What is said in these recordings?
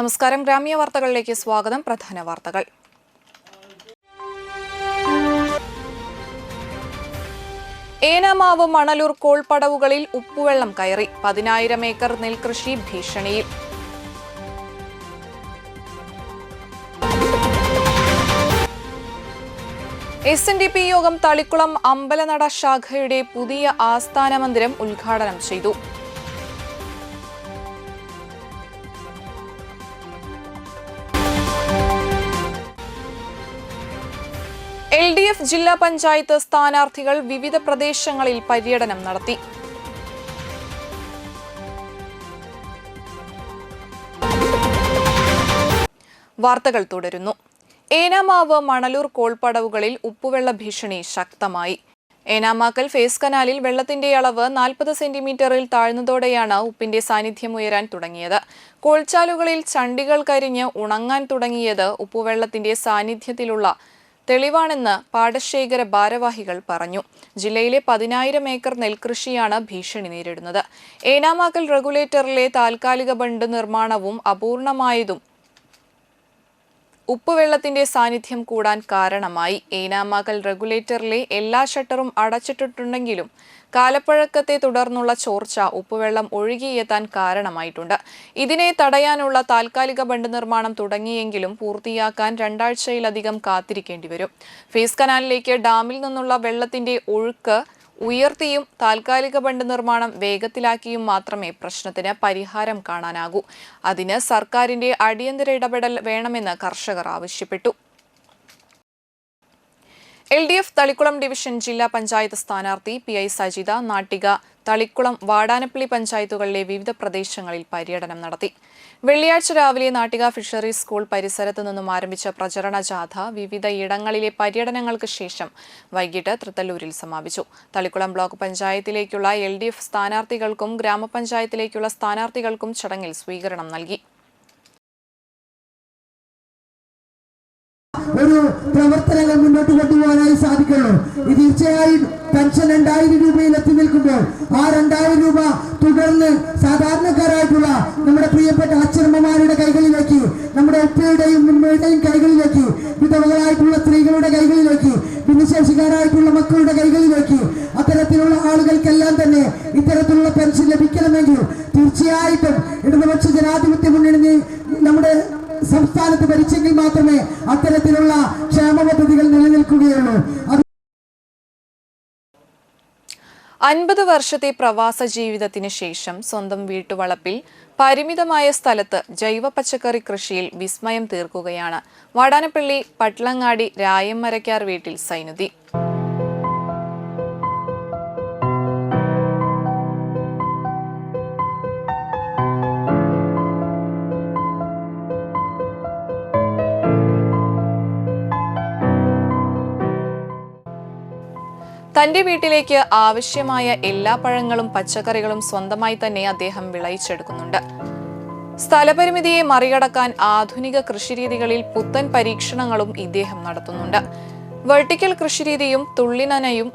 നമസ്കാരം. ഗ്രാമീയ വാർത്തകളിലേക്ക് സ്വാഗതം. പ്രധാന വാർത്തകൾ. ഏനാമാവ് മണലൂർ കോൾപടവുകളിൽ ഉപ്പുവെള്ളം കയറി. 10,000 ഏക്കർ നെൽകൃഷി ഭീഷണിയിൽ. SNDP യോഗം തളിക്കുളം അമ്പലനട ശാഖയുടെ പുതിയ ആസ്ഥാന മന്ദിരം ഉദ്ഘാടനം ചെയ്തു. LDF ജില്ലാ പഞ്ചായത്ത് സ്ഥാനാർത്ഥികൾ വിവിധ പ്രദേശങ്ങളിൽ പര്യടനം നടത്തി. വാർത്തകൾ തുടരുന്നു. ഏനാമാവ് മണലൂർ കോൾപടവുകളിൽ ഉപ്പുവെള്ള ഭീഷണി ശക്തമായി. ഏനാമാക്കൽ ഫേസ് കനാലിൽ വെള്ളത്തിന്റെ അളവ് 40 സെന്റിമീറ്ററിൽ താഴ്ന്നതോടെയാണ് ഉപ്പിന്റെ സാന്നിധ്യം ഉയരാൻ തുടങ്ങിയത്. കോൾച്ചാലുകളിൽ ചണ്ടികൾ കരിഞ്ഞ് ഉണങ്ങാൻ തുടങ്ങിയത് ഉപ്പുവെള്ളത്തിന്റെ സാന്നിധ്യത്തിലുള്ള തെളിവാണെന്ന് പാടശേഖര ഭാരവാഹികൾ പറഞ്ഞു. ജില്ലയിലെ 10,000 ഏക്കർ നെൽകൃഷിയാണ് ഭീഷണി നേരിടുന്നത്. ഏനാമാക്കൽ റെഗുലേറ്ററിലെ താൽക്കാലിക ബണ്ട് നിർമ്മാണവും അപൂർണമായതും ഉപ്പുവെള്ളത്തിന്റെ സാന്നിധ്യം കൂടാൻ കാരണമായി. ഏനാമാക്കൽ റെഗുലേറ്ററിലെ എല്ലാ ഷട്ടറും അടച്ചിട്ടിട്ടുണ്ടെങ്കിലും കാലപ്പഴക്കത്തെ തുടർന്നുള്ള ചോർച്ച ഉപ്പുവെള്ളം ഒഴുകിയെത്താൻ കാരണമായിട്ടുണ്ട്. ഇതിനെ തടയാനുള്ള താൽക്കാലിക ബണ്ട് നിർമ്മാണം തുടങ്ങിയെങ്കിലും പൂർത്തിയാക്കാൻ 2 ആഴ്ചയിലധികം കാത്തിരിക്കേണ്ടി വരും. ഫേസ് കനാലിലേക്ക് ഡാമിൽ നിന്നുള്ള വെള്ളത്തിന്റെ ഒഴുക്ക് ഉയർത്തിയും താൽക്കാലിക ബണ്ട് നിർമ്മാണം വേഗത്തിലാക്കിയും മാത്രമേ പ്രശ്നത്തിന് പരിഹാരം കാണാനാകൂ. അതിന് സർക്കാരിന്റെ അടിയന്തര ഇടപെടൽ വേണമെന്ന് കർഷകർ ആവശ്യപ്പെട്ടു. LDF തളിക്കുളം ഡിവിഷൻ ജില്ലാ പഞ്ചായത്ത് സ്ഥാനാർത്ഥി PI സജിത നാട്ടിക തളിക്കുളം വാടാനപ്പള്ളി പഞ്ചായത്തുകളിലെ വിവിധ പ്രദേശങ്ങളിൽ പര്യടനം നടത്തി. വെള്ളിയാഴ്ച രാവിലെ നാട്ടിക ഫിഷറീസ് സ്കൂൾ പരിസരത്തു നിന്നും ആരംഭിച്ച പ്രചരണ ജാഥ വിവിധ ഇടങ്ങളിലെ പര്യടനങ്ങൾക്ക് ശേഷം വൈകിട്ട് തൃത്തല്ലൂരിൽ സമാപിച്ചു. തളിക്കുളം ബ്ലോക്ക് പഞ്ചായത്തിലേക്കുള്ള LDF സ്ഥാനാർത്ഥികൾക്കും ഗ്രാമപഞ്ചായത്തിലേക്കുള്ള സ്ഥാനാർത്ഥികൾക്കും ചടങ്ങിൽ സ്വീകരണം നൽകി. ഒരു പ്രവർത്തനങ്ങൾ മുന്നോട്ട് കൊണ്ടുപോകാനായി സാധിക്കുള്ളൂ. ഇത് തീർച്ചയായും പെൻഷൻ 2,000 രൂപയിൽ എത്തി നിൽക്കുമ്പോൾ ആ 2,000 രൂപ തുടർന്ന് സാധാരണക്കാരായിട്ടുള്ള നമ്മുടെ പ്രിയപ്പെട്ട അച്ഛനമ്മമാരുടെ കൈകളിലേക്ക്, നമ്മുടെ ഉപ്പയുടെയും ഉമ്മയുടെയും കൈകളിലേക്ക്, വിധവകളായിട്ടുള്ള സ്ത്രീകളുടെ കൈകളിലേക്ക്, ഭിന്നശേഷിക്കാരായിട്ടുള്ള മക്കളുടെ കൈകളിലേക്ക്, അത്തരത്തിലുള്ള ആളുകൾക്കെല്ലാം തന്നെ ഇത്തരത്തിലുള്ള പെൻഷൻ ലഭിക്കണമെങ്കിൽ തീർച്ചയായിട്ടും ഇടതുപക്ഷ ജനാധിപത്യ മുന്നണി നമ്മുടെ സംസ്ഥാനത്ത് ഭരിച്ചെങ്കിൽ മാത്രമേ അത്തരത്തിലുള്ള ക്ഷേമ പദ്ധതികൾ നിലനിൽക്കുകയുള്ളൂ. 50 വർഷത്തെ പ്രവാസ ജീവിതത്തിന് ശേഷം സ്വന്തം വീട്ടുവളപ്പിൽ പരിമിതമായ സ്ഥലത്ത് ജൈവ പച്ചക്കറി കൃഷിയിൽ വിസ്മയം തീർക്കുകയാണ് വാടാനപ്പള്ളി പട്ലങ്ങാടി രായമ്മരക്കാർ വീട്ടിൽ സൈനുദ്ദീൻ. തന്റെ വീട്ടിലേക്ക് ആവശ്യമായ എല്ലാ പഴങ്ങളും പച്ചക്കറികളും സ്വന്തമായി തന്നെ അദ്ദേഹം വിളയിച്ചെടുക്കുന്നുണ്ട്. സ്ഥലപരിമിതിയെ മറികടക്കാൻ ആധുനിക കൃഷിരീതികളിൽ പുത്തൻ പരീക്ഷണങ്ങളും ഇദ്ദേഹം നടത്തുന്നുണ്ട്. വെർട്ടിക്കൽ കൃഷിരീതിയും തുള്ളിനനയും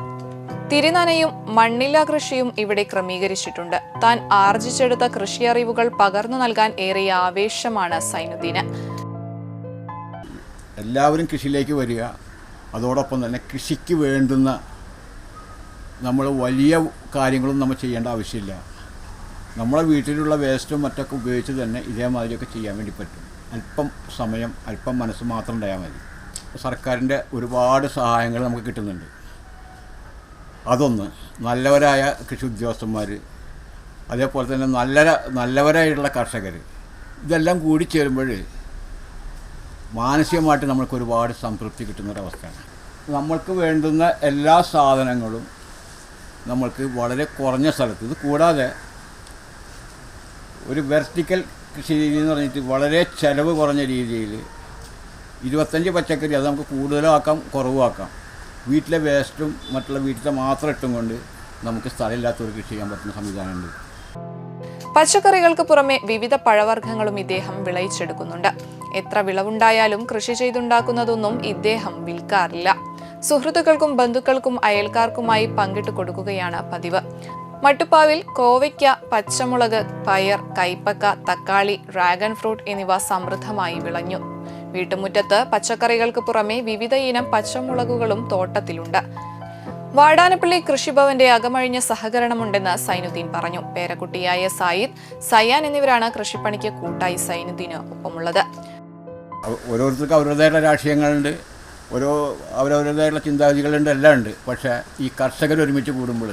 തിരിനനയും മണ്ണില കൃഷിയും ഇവിടെ ക്രമീകരിച്ചിട്ടുണ്ട്. താൻ ആർജിച്ചെടുത്ത കൃഷി അറിവുകൾ പകർന്നു നൽകാൻ ഏറെ ആവേശമാണ് സൈനുദ്ദീന്. എല്ലാവരും കൃഷിയിലേക്ക് വരിക, അതോടൊപ്പം തന്നെ കൃഷിക്ക് വേണ്ടുന്ന നമ്മൾ വലിയ കാര്യങ്ങളും നമ്മൾ ചെയ്യേണ്ട ആവശ്യമില്ല. നമ്മളെ വീട്ടിലുള്ള വേസ്റ്റും മറ്റൊക്കെ ഉപയോഗിച്ച് തന്നെ ഇതേമാതിരിയൊക്കെ ചെയ്യാൻ വേണ്ടി പറ്റും. അല്പം സമയം, അല്പം മനസ്സ് മാത്രം ഉണ്ടായാൽ മതി. സർക്കാരിൻ്റെ ഒരുപാട് സഹായങ്ങൾ നമുക്ക് കിട്ടുന്നുണ്ട്. അതൊന്ന്, നല്ലവരായ കൃഷി ഉദ്യോഗസ്ഥന്മാർ, അതേപോലെ തന്നെ നല്ലവരായിട്ടുള്ള കർഷകർ, ഇതെല്ലാം കൂടി ചേരുമ്പോൾ മാനസികമായിട്ട് നമ്മൾക്ക് ഒരുപാട് സംതൃപ്തി കിട്ടുന്നൊരവസ്ഥയാണ്. നമ്മൾക്ക് വേണ്ടുന്ന എല്ലാ സാധനങ്ങളും നമ്മൾക്ക് വളരെ കുറഞ്ഞ സ്ഥലത്ത്, ഇത് കൂടാതെ ഒരു വെർട്ടിക്കൽ കൃഷി രീതി എന്ന് പറഞ്ഞിട്ട് വളരെ ചിലവ് കുറഞ്ഞ രീതിയിൽ 25 പച്ചക്കറി, അത് നമുക്ക് കൂടുതലാക്കാം കുറവാക്കാം. വീട്ടിലെ വേസ്റ്റും മറ്റുള്ള വീട്ടിലെ മാത്രം ഇട്ടും കൊണ്ട് നമുക്ക് സ്ഥലമില്ലാത്തവർ കൃഷി ചെയ്യാൻ പറ്റുന്ന സംവിധാനമുണ്ട്. പച്ചക്കറികൾക്ക് പുറമെ വിവിധ പഴവർഗ്ഗങ്ങളും ഇദ്ദേഹം വിളയിച്ചെടുക്കുന്നുണ്ട്. എത്ര വിളവുണ്ടായാലും കൃഷി ചെയ്തുണ്ടാക്കുന്നതൊന്നും ഇദ്ദേഹം വിൽക്കാറില്ല. സുഹൃത്തുക്കൾക്കും ബന്ധുക്കൾക്കും അയൽക്കാർക്കുമായി പങ്കിട്ടു കൊടുക്കുകയാണ് പതിവ്. മട്ടുപ്പാവിൽ കോവയ്ക്ക, പച്ചമുളക്, പയർ, കൈപ്പക്ക, തക്കാളി, ഡ്രാഗൺ ഫ്രൂട്ട് എന്നിവ സമൃദ്ധമായി വിളഞ്ഞു. വീട്ടുമുറ്റത്ത് പച്ചക്കറികൾക്ക് പുറമെ വിവിധ ഇനം പച്ചമുളകുകളും തോട്ടത്തിലുണ്ട്. വാടാനപ്പള്ളി കൃഷിഭവന്റെ അകമഴിഞ്ഞ സഹകരണമുണ്ടെന്ന് സൈനുദ്ദീൻ പറഞ്ഞു. പേരക്കുട്ടിയായ സായിദ്, സയ്യാൻ എന്നിവരാണ് കൃഷിപ്പണിക്ക് കൂട്ടായി സൈനുദ്ദീന് ഒപ്പമുള്ളത്. ഓരോരുത്തർക്ക് അവരുടേതായ രാഷ്ട്രീയങ്ങളുണ്ട്, അവരവരുടേതായുള്ള ചിന്താഗതികളുണ്ട്, എല്ലാം ഉണ്ട്. പക്ഷേ ഈ കർഷകർ ഒരുമിച്ച് കൂടുമ്പോൾ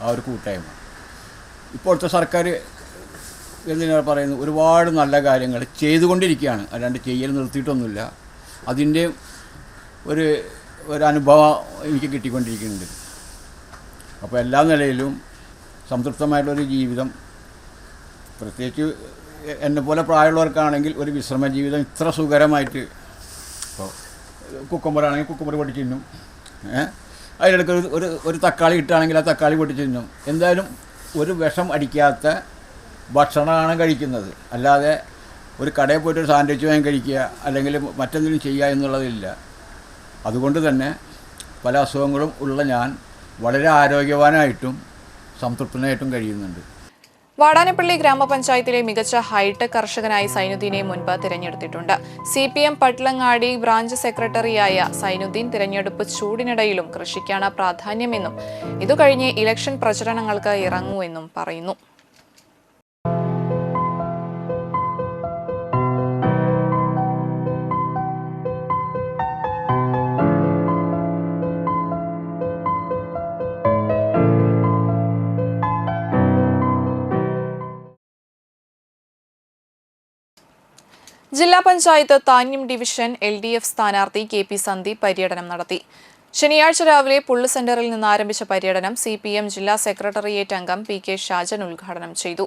ആ ഒരു കൂട്ടായ്മ ഇപ്പോഴത്തെ സർക്കാർ എന്തിനാണ് പറയുന്നത്, ഒരുപാട് നല്ല കാര്യങ്ങൾ ചെയ്തുകൊണ്ടിരിക്കുകയാണ്, അല്ലാണ്ട് ചെയ്യൽ നിർത്തിയിട്ടൊന്നുമില്ല. അതിൻ്റെ ഒരു അനുഭവം എനിക്ക് കിട്ടിക്കൊണ്ടിരിക്കുന്നുണ്ട്. അപ്പോൾ എല്ലാ നിലയിലും സംതൃപ്തമായിട്ടുള്ളൊരു ജീവിതം, പ്രത്യേകിച്ച് എന്നെപ്പോലെ പ്രായമുള്ളവർക്കാണെങ്കിൽ ഒരു വിശ്രമ ജീവിതം ഇത്ര സുഖകരമായിട്ട്, ഇപ്പോൾ കുക്കുമ്പറാണെങ്കിൽ കുക്കുമ്പർ പൊട്ടിച്ച് തിന്നും, അതിനിടയ്ക്ക് ഒരു തക്കാളി ഇട്ടാണെങ്കിൽ ആ തക്കാളി പൊട്ടിച്ച് തിന്നും. എന്തായാലും ഒരു വിഷം അടിക്കാത്ത ഭക്ഷണമാണ് കഴിക്കുന്നത്. അല്ലാതെ ഒരു കടയിൽ പോയിട്ട് ഒരു സാൻഡ്വിച്ച് വാങ്ങി കഴിക്കുക അല്ലെങ്കിൽ മറ്റെന്തെങ്കിലും ചെയ്യുക എന്നുള്ളതില്ല. അതുകൊണ്ട് തന്നെ പല അസുഖങ്ങളും ഉള്ള ഞാൻ വളരെ ആരോഗ്യവാനായിട്ടും സംതൃപ്തനായിട്ടും കഴിയുന്നുണ്ട്. വാടാനപ്പള്ളി ഗ്രാമപഞ്ചായത്തിലെ മികച്ച ഹൈടെക് കർഷകനായി സൈനുദ്ദീനെ മുൻപ് തിരഞ്ഞെടുത്തിട്ടുണ്ട്. CPM പട്ലങ്ങാടി ബ്രാഞ്ച് സെക്രട്ടറിയായ സൈനുദ്ദീൻ തിരഞ്ഞെടുപ്പ് ചൂടിനിടയിലും കൃഷിക്കാണ് പ്രാധാന്യമെന്നും ഇതുകഴിഞ്ഞ് ഇലക്ഷൻ പ്രചരണങ്ങൾക്ക് ഇറങ്ങുമെന്നും പറയുന്നു. ജില്ലാ പഞ്ചായത്ത് താന്യം ഡിവിഷൻ LDF സ്ഥാനാർത്ഥി KP സന്ദീപ് പര്യടനം നടത്തി. ശനിയാഴ്ച രാവിലെ പുള്ള് സെന്ററിൽ നിന്ന് ആരംഭിച്ച പര്യടനം CPM ജില്ലാ സെക്രട്ടേറിയറ്റ് അംഗം PK ഷാജൻ ഉദ്ഘാടനം ചെയ്തു.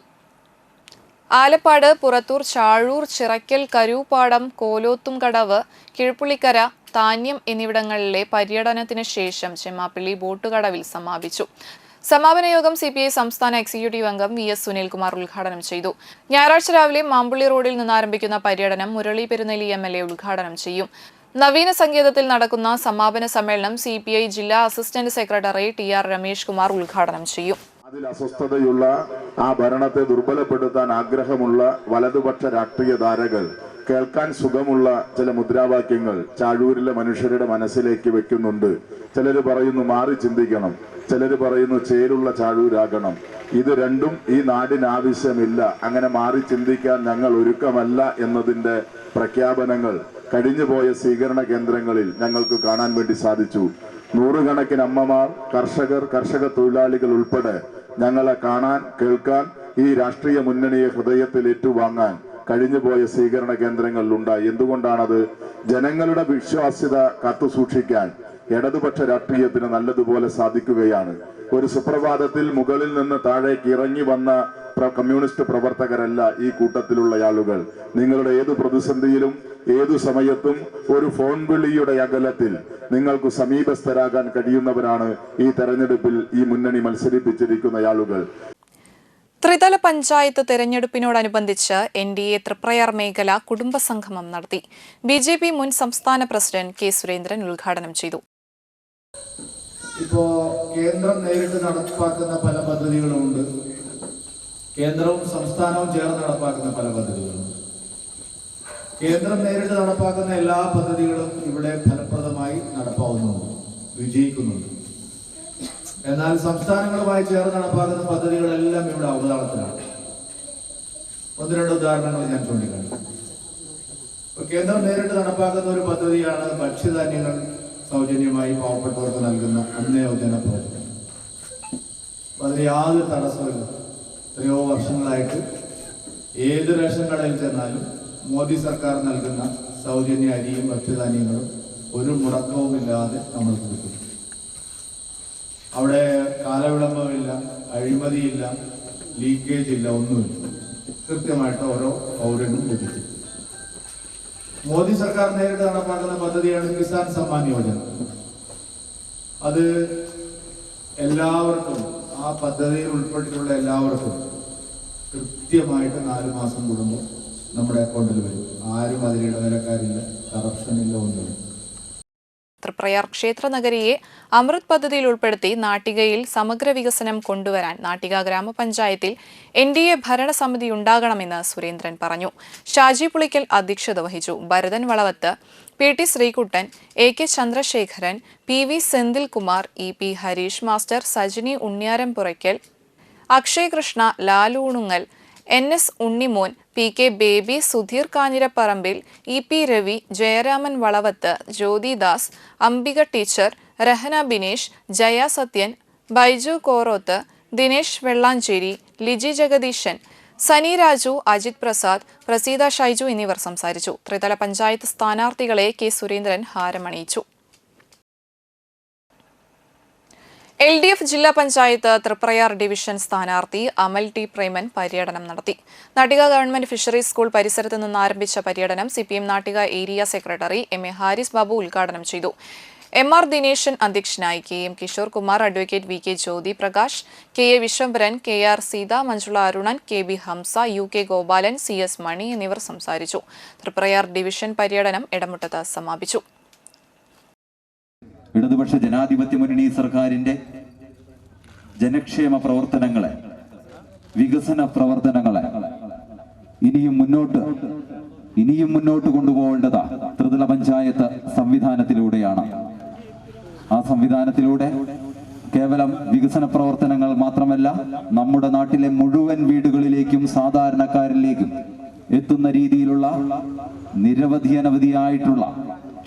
ആലപ്പാട്, പുറത്തൂർ, ചാഴൂർ, ചിറക്കൽ, കരൂപ്പാടം, കോലോത്തുംകടവ്, കിഴപ്പുള്ളിക്കര, താന്യം എന്നിവിടങ്ങളിലെ പര്യടനത്തിന് ശേഷം ചെമ്മാപ്പള്ളി ബോട്ടുകടവിൽ സമാപിച്ചു. സമാപന യോഗം CPI സംസ്ഥാന എക്സിക്യൂട്ടീവ് അംഗം VS സുനിൽകുമാർ ഉദ്ഘാടനം ചെയ്തു. ഞായറാഴ്ച രാവിലെ മാമ്പുള്ളി റോഡിൽ നിന്ന് ആരംഭിക്കുന്ന പര്യടനം മുരളി പെരുന്നെല്ലി MLA ഉദ്ഘാടനം ചെയ്യും. നവീന സങ്കേതത്തിൽ നടക്കുന്ന സമാപന സമ്മേളനം CPI ജില്ലാ assistant secretary TR Ramesh Kumar ഉദ്ഘാടനം ചെയ്യും. അതിൽ അസ്വസ്ഥതയുള്ള ആ ഭരണത്തെ ദുർബലപ്പെടുത്താൻ ആഗ്രഹമുള്ള വലതുപക്ഷ രാഷ്ട്രീയ ധാരകൾ കേൾക്കാൻ സുഖമുള്ള ചില മുദ്രാവാക്യങ്ങൾ ചാഴൂരിലെ മനുഷ്യരുടെ മനസ്സിലേക്ക് വെക്കുന്നുണ്ട്. ചിലർ പറയുന്നു മാറി ചിന്തിക്കണം, ചിലർ പറയുന്നു ചേരുള്ള ചാഴൂരാകണം. ഇത് രണ്ടും ഈ നാടിന് ആവശ്യമില്ല, അങ്ങനെ മാറി ചിന്തിക്കാൻ ഞങ്ങൾ ഒരുക്കമല്ല എന്നതിന്റെ പ്രഖ്യാപനങ്ങൾ കഴിഞ്ഞുപോയ സ്വീകരണ കേന്ദ്രങ്ങളിൽ ഞങ്ങൾക്ക് കാണാൻ വേണ്ടി സാധിച്ചു. നൂറുകണക്കിന് അമ്മമാർ, കർഷകർ, കർഷക തൊഴിലാളികൾ ഉൾപ്പെടെ ഞങ്ങളെ കാണാൻ, കേൾക്കാൻ, ഈ രാഷ്ട്രീയ മുന്നണിയെ ഹൃദയത്തിൽ ഏറ്റുവാങ്ങാൻ കഴിഞ്ഞുപോയ സ്വീകരണ കേന്ദ്രങ്ങളിലുണ്ടായി. എന്തുകൊണ്ടാണത്? ജനങ്ങളുടെ വിശ്വാസ്യത കാത്തുസൂക്ഷിക്കാൻ ഇടതുപക്ഷ രാഷ്ട്രീയത്തിന് നല്ലതുപോലെ സാധിക്കുകയാണ്. ഒരു സുപ്രഭാതത്തിൽ മുകളിൽ നിന്ന് താഴേക്ക് ഇറങ്ങി വന്ന കമ്മ്യൂണിസ്റ്റ് പ്രവർത്തകരല്ല ഈ കൂട്ടത്തിലുള്ള ആളുകൾ. നിങ്ങളുടെ ഏതു പ്രതിസന്ധിയിലും ഏതു സമയത്തും ഒരു ഫോൺ വിളിയുടെ അകലത്തിൽ നിങ്ങൾക്ക് സമീപസ്ഥരാകാൻ കഴിയുന്നവരാണ് ഈ തെരഞ്ഞെടുപ്പിൽ ഈ മുന്നണി മത്സരിപ്പിച്ചിരിക്കുന്ന ആളുകൾ. ത്രിതല പഞ്ചായത്ത് തെരഞ്ഞെടുപ്പിനോടനുബന്ധിച്ച് NDA തൃപ്രയാർ മേഖല കുടുംബസംഗമം നടത്തി. BJP മുൻ സംസ്ഥാന പ്രസിഡന്റ് K സുരേന്ദ്രൻ ഉദ്ഘാടനം ചെയ്തു. ഇപ്പോൾ കേന്ദ്രം നേരിട്ട് നടപ്പാക്കുന്ന പല പദ്ധതികളുമുണ്ട്, കേന്ദ്രവും സംസ്ഥാനവും ചേർന്ന് നടപ്പാക്കുന്ന പല പദ്ധതികളുണ്ട്. കേന്ദ്രം നേരിട്ട് നടപ്പാക്കുന്ന എല്ലാ പദ്ധതികളും ഇവിടെ ഫലപ്രദമായി നടപ്പാവുന്നുണ്ട്, വിജയിക്കുന്നുണ്ട്. എന്നാൽ സംസ്ഥാനങ്ങളുമായി ചേർന്ന് നടപ്പാക്കുന്ന പദ്ധതികളെല്ലാം ഇവിടെ അവതാളത്തിലാണ്. ഒന്ന് രണ്ട് ഉദാഹരണങ്ങൾ ഞാൻ ചൂണ്ടിക്കാണിക്കും. കേന്ദ്രം നേരിട്ട് നടപ്പാക്കുന്ന ഒരു പദ്ധതിയാണ് ഭക്ഷ്യധാന്യങ്ങൾ സൗജന്യമായി പാവപ്പെട്ടവർക്ക് നൽകുന്ന അന്നയോജന പദ്ധതി. അതിന് യാതൊരു തടസ്സമില്ല. എത്രയോ വർഷങ്ങളായിട്ട് ഏത് റേഷൻ കടയിൽ ചെന്നാലും മോദി സർക്കാർ നൽകുന്ന സൗജന്യ അരിയും ഭക്ഷ്യധാന്യങ്ങളും ഒരു മുടക്കവുമില്ലാതെ നമ്മൾക്ക് കിട്ടും. അവിടെ കാലവിളംബമില്ല, അഴിമതിയില്ല, ലീക്കേജ് ഇല്ല, ഒന്നുമില്ല. കൃത്യമായിട്ട് ഓരോ പൗരനും ലഭിക്കും. മോദി സർക്കാർ നേരിട്ട് നടപ്പാക്കുന്ന പദ്ധതിയാണ് കിസാൻ സമ്മാൻ യോജന. അത് എല്ലാവർക്കും, ആ പദ്ധതിയിൽ ഉൾപ്പെട്ടിട്ടുള്ള എല്ലാവർക്കും കൃത്യമായിട്ട് 4 മാസം കൂടുമ്പോൾ നമ്മുടെ അക്കൗണ്ടിൽ വരും. ആരും അതിൽ ഇടനിലക്കാരില്ല, കറപ്ഷനില്ല, ഒന്നുമില്ല. തൃപ്രയാർ ക്ഷേത്രനഗരിയെ അമൃത് പദ്ധതിയിൽ ഉൾപ്പെടുത്തി നാട്ടികയിൽ സമഗ്ര വികസനം കൊണ്ടുവരാൻ നാട്ടിക ഗ്രാമപഞ്ചായത്തിൽ NDA ഭരണസമിതി ഉണ്ടാകണമെന്ന് സുരേന്ദ്രൻ പറഞ്ഞു. ഷാജി പുളിക്കൽ അധ്യക്ഷത വഹിച്ചു. Bharathan Valavath, PT Sreekuttan, AK Chandrasekharan, PV Senthilkumar, EP Harish master, Sajini Unniyarampurakkal, Akshay Krishna, Lalunungal, NS Unnimon, PK Baby, Sudheer Kanjirapparambil, EP Ravi, Jayaraman Valavath, Jyothidas, Ambika teacher, Rahana Binesh, Jaya Sathyan, Baiju Koroth, Dinesh Vellanchery, Liji Jagadeesan, Sani Raju, Ajith Prasad, Praseetha Shaiju എന്നിവർ സംസാരിച്ചു. ത്രിതല പഞ്ചായത്ത് സ്ഥാനാർത്ഥികളെ K സുരേന്ദ്രൻ ഹാരമണിയിച്ചു. LDF ജില്ലാ പഞ്ചായത്ത് തൃപ്രയാർ ഡിവിഷൻ സ്ഥാനാർത്ഥി അമൽ T പ്രേമൻ പര്യടനം നടത്തി. നാട്ടിക ഗവൺമെന്റ് ഫിഷറീസ് സ്കൂൾ പരിസരത്ത് നിന്ന് ആരംഭിച്ച പര്യടനം CPM Nattika area secretary MA Haris Babu ഉദ്ഘാടനം ചെയ്തു. MR ദിനേശൻ അധ്യക്ഷനായി. KM Kishore Kumar, advocate VK Jyothi Prakash, KA Vishwambharan, KR Seetha, Manjula Arunan, KB Hamsa, UK Gopalan, CS Mani എന്നിവർ സംസാരിച്ചു. തൃപ്രയാർ ഡിവിഷൻ പര്യടനം ഇടമുട്ടത്ത് സമാപിച്ചു. ഇടതുപക്ഷ ജനാധിപത്യ മുന്നണി സർക്കാരിന്റെ ജനക്ഷേമ പ്രവർത്തനങ്ങളെ, വികസന പ്രവർത്തനങ്ങളെ ഇനിയും മുന്നോട്ട് കൊണ്ടുപോകേണ്ടത് ത്രിതല പഞ്ചായത്ത് സംവിധാനത്തിലൂടെയാണ്. ആ സംവിധാനത്തിലൂടെ കേവലം വികസന പ്രവർത്തനങ്ങൾ മാത്രമല്ല, നമ്മുടെ നാട്ടിലെ മുഴുവൻ വീടുകളിലേക്കും സാധാരണക്കാരിലേക്കും എത്തുന്ന രീതിയിലുള്ള നിരവധിയായിട്ടുള്ള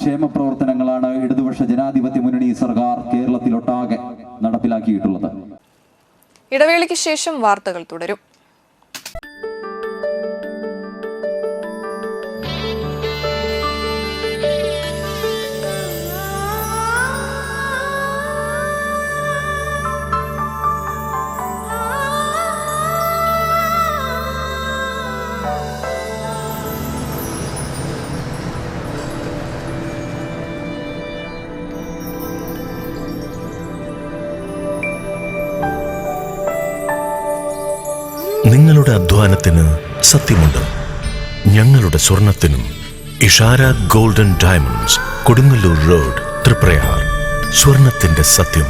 ക്ഷേമ പ്രവർത്തനങ്ങളാണ് ഇടതുപക്ഷ ജനാധിപത്യ മുന്നണി സർക്കാർ കേരളത്തിലൊട്ടാകെ നടപ്പിലാക്കിയിട്ടുള്ളത്. ഇടവേളയ്ക്ക് ശേഷം വാർത്തകൾ തുടരും. നിങ്ങളുടെ അധ്വാനത്തിന് സത്യമുണ്ട്. ഞങ്ങളുടെ സ്വർണത്തിനും. Ishara golden diamonds, Kodungallur road, Triprayar. സ്വർണത്തിന്റെ സത്യം.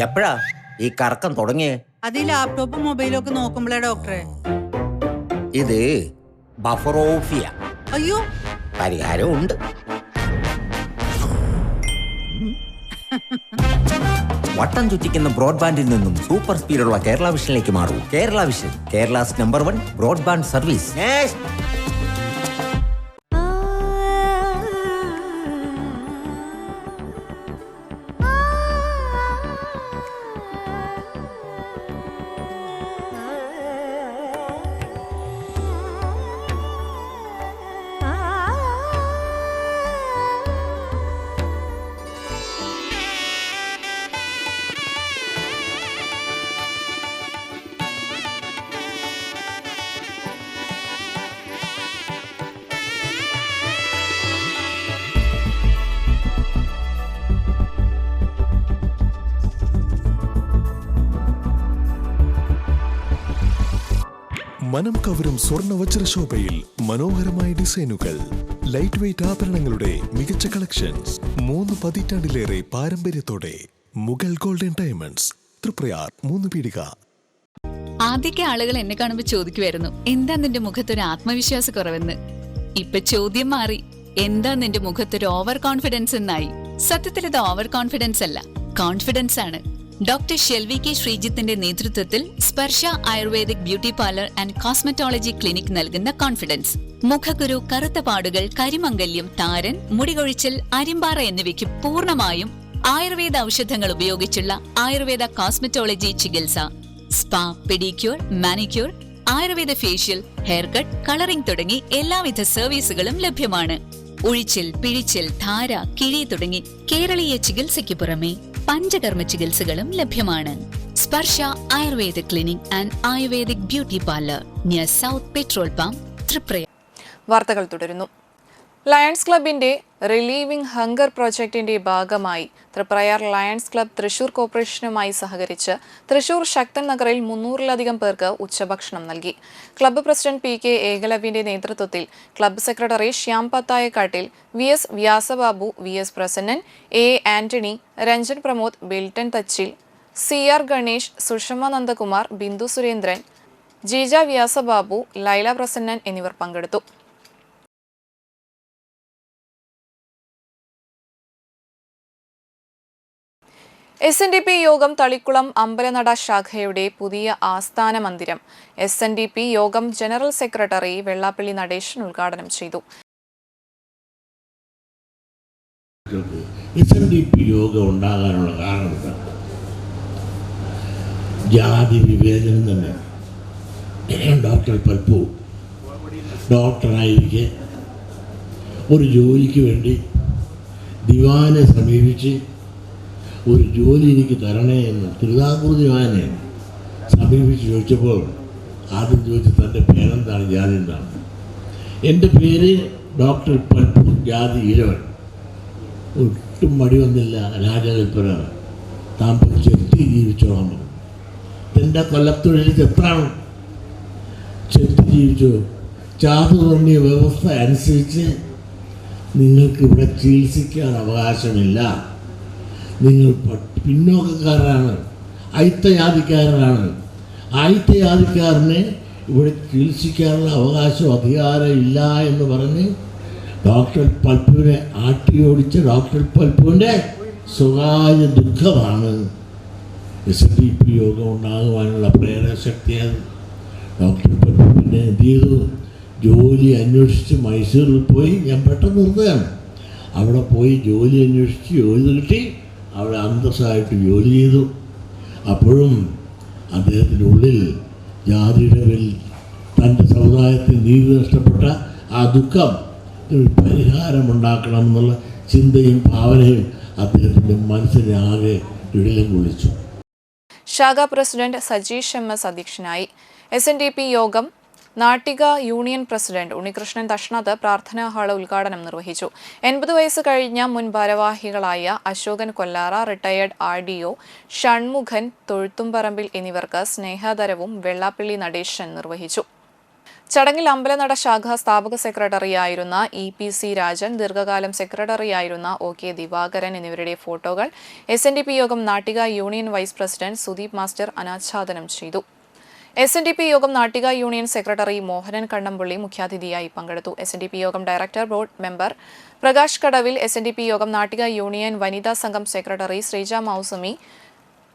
എപ്പോഴാ ഈ കറക്കം തുടങ്ങിയേ? അത് ഈ ലാപ്ടോപ്പും മൊബൈലും ഒക്കെ നോക്കുമ്പോഴേ ഡോക്ടറെ. ഇത് ബഫറോഫിയ. അയ്യോ, പരിഹാരം ഉണ്ട്. വട്ടം ചുറ്റിക്കുന്ന ബ്രോഡ്ബാൻഡിൽ നിന്നും സൂപ്പർ സ്പീഡുള്ള കേരള വിഷനിലേക്ക് മാറൂ. Kerala vision, Kerala's number 1 broadband service. മനം കവരും സ്വർണ്ണ വജ്രശോഭയിൽ മനോഹരമായ ഡിസൈനുകൾ, ലൈറ്റ് വെയ്റ്റ് ആഭരണങ്ങളുടെ മികച്ച കളക്ഷൻസ്. 3 പതിറ്റാണ്ടിലേറെ പാരമ്പര്യത്തോടെ മുഗൾ ഗോൾഡൻ ഡയമണ്ട്സ്, തൃപ്രയാർ 3 പീടിക. ആദ്യമൊക്കെ ആളുകൾ എന്നെ കാണുമ്പോൾ ചോദിക്കുമായിരുന്നു, എന്താ നിന്റെ മുഖത്തൊരു ആത്മവിശ്വാസ കുറവെന്ന്. ഇപ്പൊ ചോദ്യം മാറി, എന്താ നിന്റെ മുഖത്തൊരു ഓവർ കോൺഫിഡൻസ് എന്നായി. സത്യത്തിൽ ഇത് ഓവർ കോൺഫിഡൻസ് അല്ല, കോൺഫിഡൻസ് ആണ്. ഡോക്ടർ ഷെൽവി കെ ശ്രീജിത്തിന്റെ നേതൃത്വത്തിൽ Sparsha ayurvedic beauty parlour and cosmetology clinic നൽകുന്ന കോൺഫിഡൻസ്. മുഖക്കുരു, കറുത്ത പാടുകൾ, കരിമംഗല്യം, താരൻ, മുടികൊഴിച്ചിൽ, അരിമ്പാറ എന്നിവയ്ക്ക് പൂർണ്ണമായും ആയുർവേദ ഔഷധങ്ങൾ ഉപയോഗിച്ചുള്ള ആയുർവേദ കോസ്മെറ്റോളജി ചികിത്സ. Spa, pedicure, manicure, Ayurveda facial, hair cut, colouring തുടങ്ങി എല്ലാവിധ സർവീസുകളും ലഭ്യമാണ്. ഉഴിച്ചിൽ, പിഴിച്ചിൽ, ധാര, കിഴി തുടങ്ങി കേരളീയ ചികിത്സയ്ക്ക് പുറമെ പഞ്ചകർമ്മ ചികിത്സകളും ലഭ്യമാണ്. Sparsha Ayurveda clinic and ayurvedic beauty parlour near south petrol pump, Triprayar. വാർത്തകൾ തുടരുന്നു. ലയൺസ് ക്ലബിന്റെ റിലീവിംഗ് ഹങ്കർ പ്രോജക്ടിന്റെ ഭാഗമായി തൃപ്രയാർ ലയൺസ് ക്ലബ് തൃശൂർ കോർപ്പറേഷനുമായി സഹകരിച്ച് തൃശൂർ ശക്തൻ നഗറിൽ 300-ലധികം പേർക്ക് ഉച്ചഭക്ഷണം നൽകി. Club president P K. ഏകലവ്യന്റെ നേതൃത്വത്തിൽ club secretary Shyam Pathayakkattil, V S. Vyasababu, V S. Prasannan, A. Antony, Ranjan Pramod, Bilton Thachil, C R. Ganesh, Sushama Nandakumar, Bindu Surendran, Jeeja Vyasababu, Laila Prasannan എന്നിവർ പങ്കെടുത്തു. SNDP യോഗം തളിക്കുളം അമ്പലനട ശാഖയുടെ പുതിയ ആസ്ഥാന മന്ദിരം SNDP യോഗം ജനറൽ സെക്രട്ടറി വെള്ളാപ്പള്ളി നടേശൻ ഉദ്ഘാടനം ചെയ്തു. SNDP യോഗം ഉണ്ടാകാനുള്ള കാരണം ജാതി വിവേചനം തന്നെ. ഡോക്ടർ പൽപ്പു ഡോക്ടറായിരിക്കെ ഒരു ജോലിക്ക് വേണ്ടി ദിവാനെ സമീപിച്ച് ഒരു ജോലി എനിക്ക് തരണേ എന്ന് തിരുവിതാംകൂർ ദിവാനെ സമീപിച്ച് ചോദിച്ചപ്പോൾ ആദ്യം ചോദിച്ചു തൻ്റെ പേരെന്താണ്, ജാതി എന്താണ്. എൻ്റെ പേര് ഡോക്ടർ പൽപ്പു, ജാതി ഇലവൻ. ഒട്ടും മടി വന്നില്ല. രാജകൽപ്പനാണ്. താൻ പോയി ചെത്തി ജീവിച്ചോളാം. എൻ്റെ കൊല്ലത്തൊഴിൽ ചെത്താണ്. ചെത്തി ജീവിച്ചു. ചാതുർവർണ്ണീയ വ്യവസ്ഥ അനുസരിച്ച് നിങ്ങൾക്കിവിടെ ചികിത്സിക്കാൻ അവകാശമില്ല. നിങ്ങൾ പിന്നോക്കക്കാരാണ്, അയിത്തജാതിക്കാരനാണ്. അയിത്തജാതിക്കാരനെ ഇവിടെ ചികിത്സിക്കാനുള്ള അവകാശം അധികാരം ഇല്ല എന്ന് പറഞ്ഞ് ഡോക്ടർ പൽപ്പുവിനെ ആട്ടിയോടിച്ച ഡോക്ടർ പൽപ്പുവിൻ്റെ സ്വകാര്യ ദുഃഖമാണ് SNDP യോഗം ഉണ്ടാകുവാനുള്ള പ്രേരകശക്തിയാണ്. ഡോക്ടർ പൽപ്പുവിനെ എന്ത് ചെയ്തു? ജോലി അന്വേഷിച്ച് മൈസൂരിൽ പോയി. ഞാൻ പെട്ടെന്ന് നിർത്തുകയാണ്. അവിടെ പോയി ജോലി അന്വേഷിച്ച് ജോലി കിട്ടി. അവിടെ അന്തസ്സായിട്ട് ജോലി ചെയ്തു. അപ്പോഴും അദ്ദേഹത്തിൻ്റെ ഉള്ളിൽ ജാതിയുടെ പേരിൽ തൻ്റെ സമുദായത്തിൽ നീതി നഷ്ടപ്പെട്ട ആ ദുഃഖം പരിഹാരമുണ്ടാക്കണമെന്നുള്ള ചിന്തയും ഭാവനയും അദ്ദേഹത്തിൻ്റെ മനസ്സിനെ ആകെ ഇടലം കൊള്ളിച്ചു. ശാഖാ പ്രസിഡന്റ് സജീഷ് MS അധ്യക്ഷനായി. SNDP Yogam Nattika union president Unnikrishnan തഷ്ണത്ത് പ്രാർത്ഥനാ ഹാള് ഉദ്ഘാടനം നിർവഹിച്ചു. 80 വയസ്സ് കഴിഞ്ഞ മുൻ ഭാരവാഹികളായ അശോകൻ കൊല്ലാറ, റിട്ടയേർഡ് RDO ഷൺമുഖൻ തൊഴുത്തുംപറമ്പിൽ എന്നിവർക്ക് സ്നേഹാദരവും വെള്ളാപ്പള്ളി നടേശൻ നിർവഹിച്ചു. ചടങ്ങിൽ അമ്പലനട ശാഖ സ്ഥാപക സെക്രട്ടറിയായിരുന്ന EPC രാജൻ, ദീർഘകാലം സെക്രട്ടറിയായിരുന്ന OK ദിവാകരൻ എന്നിവരുടെ ഫോട്ടോകൾ SNDP Yogam Nattika union vice president Sudeep master അനാച്ഛാദനം ചെയ്തു. SNDP Yogam Nattika union secretary Mohanan Kannampally മുഖ്യാതിഥിയായി പങ്കെടുത്തു. SNDP യോഗം ഡയറക്ടർ ബോർഡ് മെമ്പർ പ്രകാശ് കടവിൽ, SNDP യോഗം നാട്ടിക യൂണിയൻ വനിതാ സംഘം secretary Sreeja Mousumi,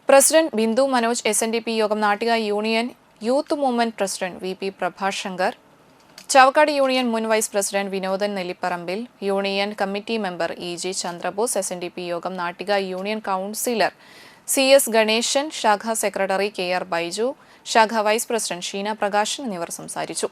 president Bindu Manoj, SNDP Yogam Nattika union youth movement president VP Prabhashankar, Chavakkad union മുൻ vice president Vinodan Nellipparambil, union committee member EG Chandrabose, SNDP Yogam Nattika union councillor CS Ganesan, ശാഖാ സെക്രട്ടറി KR ബൈജു, ശാഖാ വൈസ് പ്രസിഡന്റ് ഷീന പ്രകാശൻ എന്നിവർ സംസാരിച്ചു.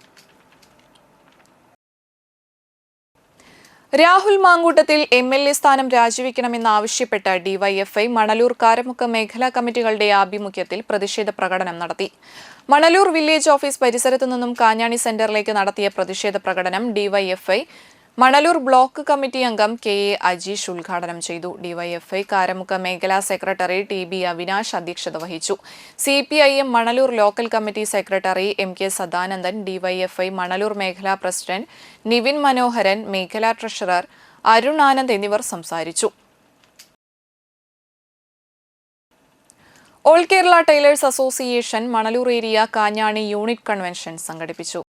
രാഹുൽ മാങ്കൂട്ടത്തിൽ MLA സ്ഥാനം രാജിവെക്കണമെന്നാവശ്യപ്പെട്ട് DYFI മണലൂർ കാരമുക്ക് മേഖലാ കമ്മിറ്റികളുടെ ആഭിമുഖ്യത്തിൽ പ്രതിഷേധ പ്രകടനം നടത്തി. മണലൂർ വില്ലേജ് ഓഫീസ് പരിസരത്തു നിന്നും കാഞ്ഞാണി സെന്ററിലേക്ക് നടത്തിയ പ്രതിഷേധ പ്രകടനം DYFI മണലൂർ ബ്ലോക്ക് കമ്മിറ്റി അംഗം KA അജീഷ് ഉദ്ഘാടനം ചെയ്തു. DYFI കാരമുക്ക് മേഖലാ സെക്രട്ടറി TB അവിനാശ് അധ്യക്ഷത വഹിച്ചു. CPIM Manalur local committee secretary MK Sadanandan, DYFI Manalur മേഖലാ പ്രസിഡന്റ് നിവിൻ മനോഹരൻ, മേഖലാ ട്രഷറർ അരുൺ ആനന്ദ് എന്നിവർ സംസാരിച്ചു. All Kerala tailors association Manalur area Kanjani unit convention സംഘടിപ്പിച്ചു.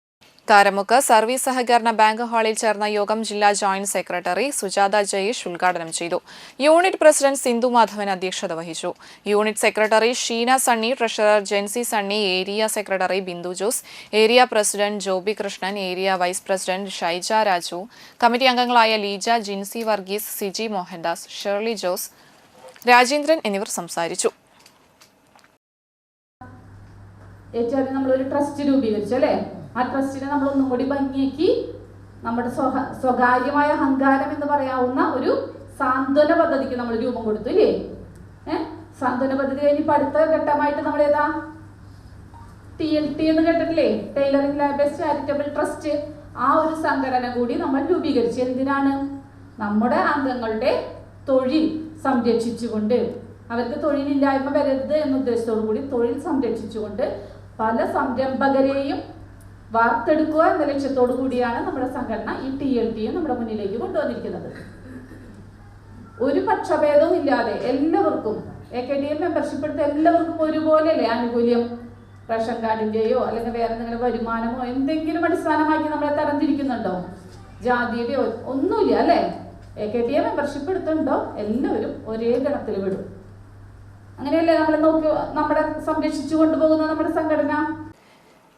കാരമുക്ക് സർവീസ് സഹകരണ ബാങ്ക് ഹാളിൽ ചേർന്ന യോഗം ജില്ലാ ജോയിന്റ് സെക്രട്ടറി സുജാത ജയേഷ് ഉദ്ഘാടനം ചെയ്തു. യൂണിറ്റ് പ്രസിഡന്റ് സിന്ധു മാധവൻ അധ്യക്ഷത വഹിച്ചു. Unit secretary Sheena Sunny, treasurer Jency Sunny, area secretary Bindu Jose, area president Joby Krishnan, area vice president Shaija Raju, committee അംഗങ്ങളായ ലീജ, ജിൻസി വർഗീസ്, സിജി മോഹൻദാസ്, ഷേർലി ജോസ്, രാജേന്ദ്രൻ എന്നിവർ സംസാരിച്ചു. ഏറ്റവും നമ്മളൊരു ട്രസ്റ്റ് രൂപീകരിച്ചു അല്ലേ? ആ ട്രസ്റ്റിനെ നമ്മൾ ഒന്നും കൂടി ഭംഗിയാക്കി നമ്മുടെ സ്വകാര്യമായ അഹങ്കാരം എന്ന് പറയാവുന്ന ഒരു സാന്ത്വന പദ്ധതിക്ക് നമ്മൾ രൂപം കൊടുത്തു ഇല്ലേ? സാന്ത്വന പദ്ധതി കഴിഞ്ഞ് അടുത്ത ഘട്ടമായിട്ട് നമ്മൾ ഏതാ TLT എന്ന് കേട്ടിട്ടില്ലേ? Tailoring labours charitable trust. ആ ഒരു സംഘടന കൂടി നമ്മൾ രൂപീകരിച്ചു. എന്തിനാണ്? നമ്മുടെ അംഗങ്ങളുടെ തൊഴിൽ സംരക്ഷിച്ചുകൊണ്ട്, അവർക്ക് തൊഴിലില്ലായ്മ വരരുത് എന്ന ഉദ്ദേശത്തോടു കൂടി തൊഴിൽ സംരക്ഷിച്ചുകൊണ്ട് പല സംരംഭകരെയും വാർത്തെടുക്കുക എന്ന ലക്ഷ്യത്തോടു കൂടിയാണ് നമ്മുടെ സംഘടന ഈ TLTയെ നമ്മുടെ മുന്നിലേക്ക് കൊണ്ടുവന്നിരിക്കുന്നത്. ഒരു പക്ഷഭേദവും ഇല്ലാതെ എല്ലാവർക്കും AKTM മെമ്പർഷിപ്പ് എടുത്ത എല്ലാവർക്കും ഒരുപോലെയല്ലേ ആനുകൂല്യം? റേഷൻ കാർഡിൻ്റെയോ അല്ലെങ്കിൽ വേറെ എന്തെങ്കിലും വരുമാനമോ എന്തെങ്കിലും അടിസ്ഥാനമാക്കി നമ്മളെ തരംതിരിക്കുന്നുണ്ടോ? ജാതിയുടെയോ ഒന്നുമില്ല അല്ലേ? AKTM മെമ്പർഷിപ്പ് എടുത്തുണ്ടോ എല്ലാവരും ഒരേ ഗണത്തിൽ വിടും. അങ്ങനെയല്ലേ നമ്മളെ സംരക്ഷിച്ചു കൊണ്ടുപോകുന്ന നമ്മുടെ സംഘടന.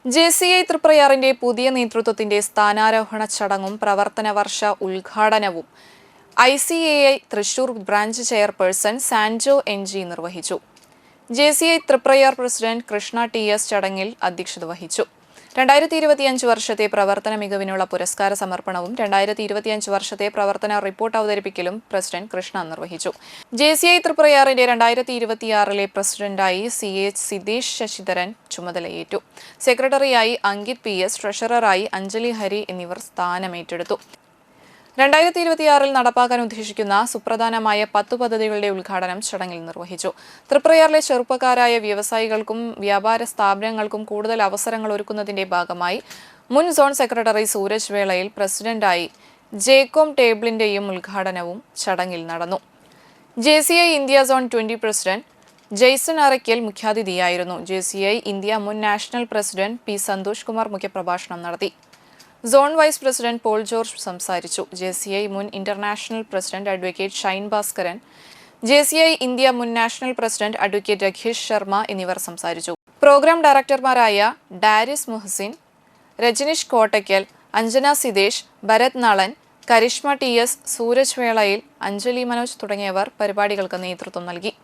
JCI തൃപ്രയാറിന്റെ പുതിയ നേതൃത്വത്തിന്റെ സ്ഥാനാരോഹണ ചടങ്ങും പ്രവർത്തന വർഷ ഉദ്ഘാടനവും ICAI Thrissur branch chairperson Sanjo NG നിർവഹിച്ചു. JCI Triprayar president Krishna TS ചടങ്ങിൽ അധ്യക്ഷത വഹിച്ചു. 2025 വർഷത്തെ പ്രവർത്തന മികവിനുള്ള പുരസ്കാര സമർപ്പണവും 2025 വർഷത്തെ പ്രവർത്തന റിപ്പോർട്ട് അവതരിപ്പിക്കലും പ്രസിഡന്റ് കൃഷ്ണ നിർവഹിച്ചു. JCI തൃപ്രയാറിന്റെ 2026 പ്രസിഡന്റായി CH സിദ്ദേശ് ശശിധരൻ ചുമതലയേറ്റു. സെക്രട്ടറിയായി അങ്കിത് PS, ട്രഷററായി അഞ്ജലി ഹരി എന്നിവർ സ്ഥാനമേറ്റെടുത്തു. 2026 നടപ്പാക്കാൻ ഉദ്ദേശിക്കുന്ന സുപ്രധാനമായ 10 പദ്ധതികളുടെ ഉദ്ഘാടനം ചടങ്ങിൽ നിർവഹിച്ചു. തൃപ്രയാറിലെ ചെറുപ്പക്കാരായ വ്യവസായികൾക്കും വ്യാപാര സ്ഥാപനങ്ങൾക്കും കൂടുതൽ അവസരങ്ങൾ ഒരുക്കുന്നതിന്റെ ഭാഗമായി മുൻ സോൺ സെക്രട്ടറി സൂരജ് വേളയിൽ പ്രസിഡന്റായി ജേക്കോം ടേബിളിന്റെയും ഉദ്ഘാടനവും ചടങ്ങിൽ നടന്നു. JCI India zone 20 president Jaison Arakkal മുഖ്യാതിഥിയായിരുന്നു. JCI ഇന്ത്യ മുൻ national president P. Santhosh Kumar മുഖ്യപ്രഭാഷണം നടത്തി. Zone vice president Paul George സംസാരിച്ചു. JCI മുൻ international president advocate Shine Bhaskaran, JCI India മുൻ national president advocate Raghesh Sharma എന്നിവർ സംസാരിച്ചു. പ്രോഗ്രാം ഡയറക്ടർമാരായ ഡാരിസ് മുഹസിൻ, രജനീഷ് കോട്ടയ്ക്കൽ, അഞ്ജന സിദേശ്, ഭരത് നളൻ, കരിഷ്മ TS, സൂരജ് വേളയിൽ, അഞ്ജലി മനോജ് തുടങ്ങിയവർ പരിപാടികൾക്ക് നേതൃത്വം നൽകി.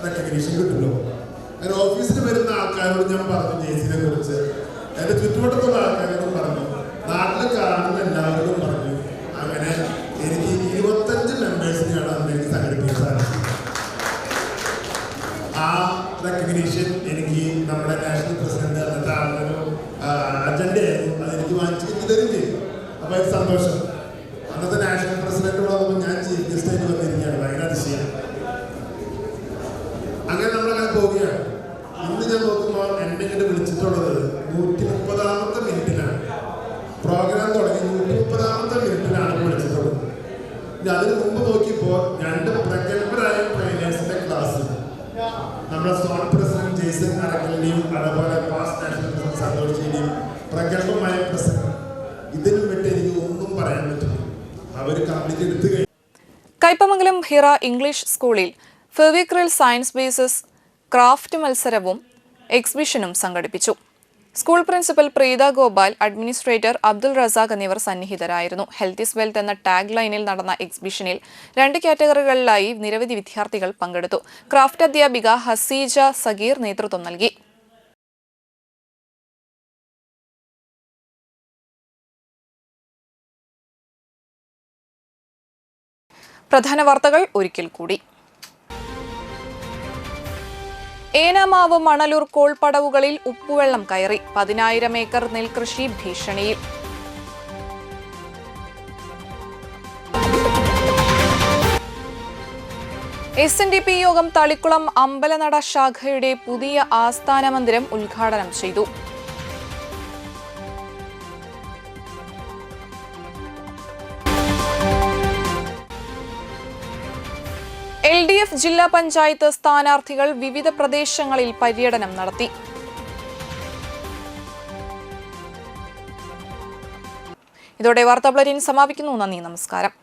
റെക്കഗ്നീഷൻ കിട്ടുമല്ലോ. അങ്ങനെ ഓഫീസിൽ വരുന്ന ആൾക്കാരോട് ഞാൻ പറഞ്ഞു JCIനെ കുറിച്ച്, എൻ്റെ ചുറ്റുവട്ടത്തുള്ള ആൾക്കാരോടും പറഞ്ഞു, നാട്ടിൽ കാണുന്ന എല്ലാവരോടും പറഞ്ഞു. അങ്ങനെ എനിക്ക് 25 മെമ്പേഴ്സിനെയാണ് അന്ന് എനിക്ക് സംഘടിപ്പിക്കാൻ സാധിച്ചത്. ആ റെക്കഗ്നീഷൻ എനിക്ക് നമ്മുടെ നാഷണൽ പ്രസിഡന്റ് അന്നത്തെ ആളൊരു അജണ്ടയായിരുന്നു, അതെനിക്ക് വാങ്ങിച്ചു തരും ചെയ്തു. അപ്പോൾ അത് സന്തോഷം. അന്നത്തെ നാഷണൽ പ്രസിഡന്റ് വന്നപ്പോൾ ഞാൻ ചീഫ് ഗസ്റ്റായിട്ട് വന്നിരിക്കുകയാണ്. ഭയങ്കര അതിശയം. അങ്ങനെ നമ്മളങ്ങനെ പോവുകയാണ്. ഇന്ന് ഞാൻ നോക്കുമ്പോൾ എന്നെ ഇങ്ങനെ വിളിച്ചിട്ടുള്ളത് 130ാമത്തെ മിനിറ്റിലാണ്. പ്രോഗ്രാം തുടങ്ങി 130ാമത്തെ മിനിറ്റിലാണ് വിളിച്ചിട്ടുള്ളത്. ഇനി അതിന് മുമ്പ് നോക്കിയപ്പോൾ 2 പ്രഗത്ഭരായ ട്രെയിനേഴ്സിന്റെ ക്ലാസ് നമ്മുടെ സോൺ പ്രസിഡന്റ് ജെയ്സൺ അറക്കലിന്റെയും അതുപോലെ പാസ്റ്റ് നാഷണൽ പ്രസിഡന്റ് സന്തോഷിന്റെയും പ്രഗത്ഭമായ പ്രസംഗം. ഇതിനും വിട്ട് എനിക്ക് ഒന്നും പറയാൻ പറ്റില്ല. അവർ കംപ്ലീറ്റ് എടുത്തു കഴിഞ്ഞു. കയ്പമംഗലം ഹിറ ഇംഗ്ലീഷ് സ്കൂളിൽ ഫെവിക്രിൽ സയൻസ് ബേസസ് ക്രാഫ്റ്റ് മത്സരവും എക്സിബിഷനും സംഘടിപ്പിച്ചു. School principal Preetha Gopal, administrator Abdul Razak എന്നിവർ സന്നിഹിതരായിരുന്നു. ഹെൽത്ത് ഈസ് വെൽത്ത് എന്ന ടാഗ് ലൈനിൽ നടന്ന എക്സിബിഷനിൽ 2 കാറ്റഗറികളിലായി നിരവധി വിദ്യാർത്ഥികൾ പങ്കെടുത്തു. ക്രാഫ്റ്റ് അധ്യാപിക ഹസീജ സഗീർ നേതൃത്വം നൽകി. പ്രധാന വാർത്തകൾ ഒരിക്കൽ കൂടി. ഏനാമാവ് മണലൂർ കോൾപടവുകളിൽ ഉപ്പുവെള്ളം കയറി. 10,000 ഏക്കർ നെൽകൃഷി ഭീഷണിയിൽ. SNDP യോഗം തളിക്കുളം അമ്പലനട ശാഖയുടെ പുതിയ ആസ്ഥാന മന്ദിരം ഉദ്ഘാടനം ചെയ്തു. LDF ജില്ലാ പഞ്ചായത്ത് സ്ഥാനാർത്ഥികൾ വിവിധ പ്രദേശങ്ങളിൽ പര്യടനം നടത്തി. ഇതോടെ വാർത്താ ബുള്ളറ്റിൻ സമാപിക്കുന്നു. നന്ദി, നമസ്കാരം.